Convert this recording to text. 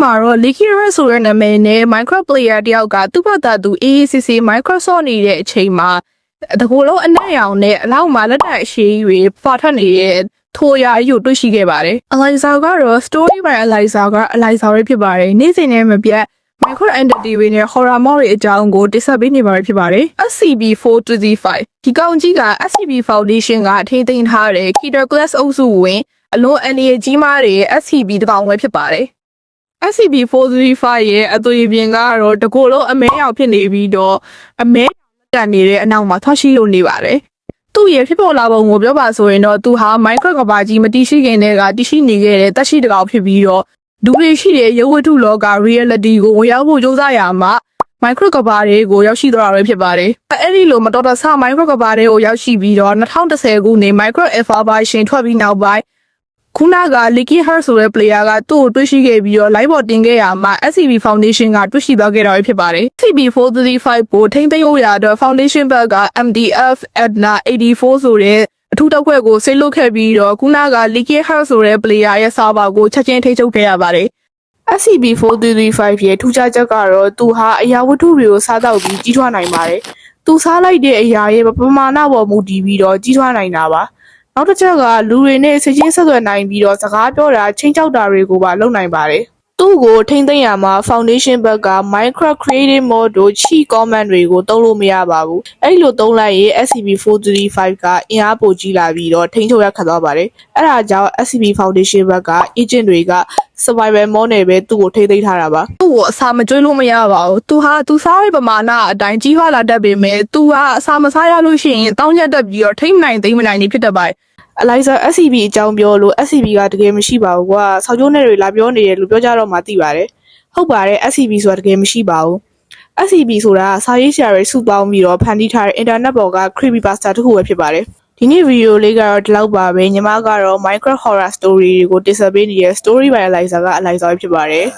မှာတော့ Leaky Run ဆိုတဲ့နာမည်နဲ့ Minecraft player တယောက်ကသူ့ဘာသာသူ AACC Microsoft နေတဲ့အချိန်မှာတကူလုံးအနက်ရောင်နဲ့အလောက်မှာလက်တိုက်အရှိကြီးတွေပါထွက်နေတဲ့ထိုရာကြီးကိုတွေ့ရှိခဲ့ပါတယ်။ Eliza ကတော့ story by Eliza က Eliza ပဲဖြစ်ပါတယ်။နေ့စဉ်နဲ့မပြတ် Minecraft entity တွေနဲ့ horror mod တွေအကြောင်းကိုတင်ဆက်ပေးနေပါဖြစ်ပါတယ်။ SCP-425 ဒီကောင်ကြီးက SCP Foundation ကထိန်းသိမ်းထားတဲ့ Keter Class အုပ်စုဝင်အလွန်အန္တရာယ်ကြီးမားတဲ့ SCP တကောင်ပဲဖြစ်ပါတယ်။ SCP-425 ရဲ့အသွင်ပြင်ကတော့တကူလုံးအမဲရောင်ဖြစ်နေပြီးတော့အမဲတက်နေတဲ့အနောက်မှာထွက်ရှိလို့နေပါတယ်။သူ့ရဲ့ဖြစ်ပေါ်လာပုံကိုပြောပါဆိုရင်တော့သူဟာ Minecraft ကဘာကြီးမတည်ရှိခင်တည်းကတည်ရှိနေခဲ့တဲ့တက်ရှိတကောင်ဖြစ်ပြီးတော့လူတွေရှိတဲ့ရုပ်ဝတ္ထုလောက reality ကိုဝင်ရောက်ဖို့ကြိုးစားရမှာ Minecraft ကဘာတွေကိုရောက်ရှိသွားတာပဲဖြစ်ပါတယ်။အဲ့ဒီလိုမတော်တဆ Minecraft ကဘာတွေကိုရောက်ရှိပြီးတော့2010ခုနှစ် Minecraft Alpha version ထွက်ပြီးနောက်ပိုင်းခုနက Leaky Heart ဆိုတဲ့ player ကသူ့ကိုတွေ့ရှိခဲ့ပြီးတော့ live ပေါ်တင်ခဲ့ရမှာ SCP Foundation ကတွေ့ရှိသွားခဲ့တာဖြစ်ပါတယ်။ SCP-435 ကိုထိန်းသိမ်းဖို့ရတော့ Foundation ဘက်က MDF Edna 84ဆိုတဲ့အထူးတပ်ဖွဲ့ကိုဆေးလွတ်ခဲ့ပြီးတော့ခုနက Leaky Heart ဆိုတဲ့ player ရဲ့ server ကိုချက်ချင်းထိန်းချုပ်ခဲ့ရပါတယ်။ SCP-435 ရဲ့ထူးခြားချက်ကတော့သူဟာအရာဝတ္ထုတွေကိုစားတော့ပြီးကြီးထွားနိုင်ပါတယ်။သူစားလိုက်တဲ့အရာရဲ့ပမာဏပေါ်မူတည်ပြီးတော့ကြီးထွားနိုင်တာပါ။နောက်တစ်ချက်ကလူတွေနဲ့ဆက်ချင်းဆက်သွယ်နိုင်ပြီးတော့စကားပြောတာချင်းချောက်တာတွေကိုပါလုပ်နိုင်ပါတယ်။သူ့ကိုထိန်းသိမ်းရမှာ Foundation ဘက်က Minecraft Creative Mode တို့ Cheat Command တွေကိုသုံးလို့မရပါဘူး။အဲ့လိုသုံးလိုက်ရင် SCP-435 ကအင်အားပိုကြီးလာပြီးတော့ထိန်းချုပ်ရခက်သွားပါတယ်။အဲ့ဒါကြောင့် SCP Foundation ဘက်က agent တွေက survival mode နဲ့ပဲသူ့ကိုထိန်းသိမ်းထားတာပါ။သူ့ကိုအစာမကျွေးလို့မရပါဘူး။သူစားတဲ့ပမာဏအတိုင်းကြီးထွားလာတတ်ပေမဲ့သူကအစာမစားရလို့ရှိရင်တောင်းကျတက်ပြီးတော့ထိမ့်နိုင်သိမ့်မနိုင်နေဖြစ်တတ်ပါတယ်။ Eliza SCP အကြောင်းပြောလို့ SCP ကတကယ်မရှိပါဘူးကွာ။ဆောက်ကျိုးနဲ့တွေလာပြောနေတယ်လို့ပြောကြတော့မှသိပါတယ်။ဟုတ်ပါတယ် SCP ဆိုတာတကယ်မရှိပါဘူး။ SCP ဆိုတာစာရေးဆရာတွေစုပေါင်းပြီးတော့ဖန်တီးထားတဲ့ internet ပေါ်က creepypasta တစ်ခုပဲဖြစ်ပါတယ်။ဒီနေ့ဗီဒီယိုလေးကတော့ဒီလောက်ပါပဲညီမကတော့ Minecraft horror story တွေကိုတင်ဆက်ပေးနေတဲ့ story by Eliza က Eliza ပဲဖြစ်ပါတယ်။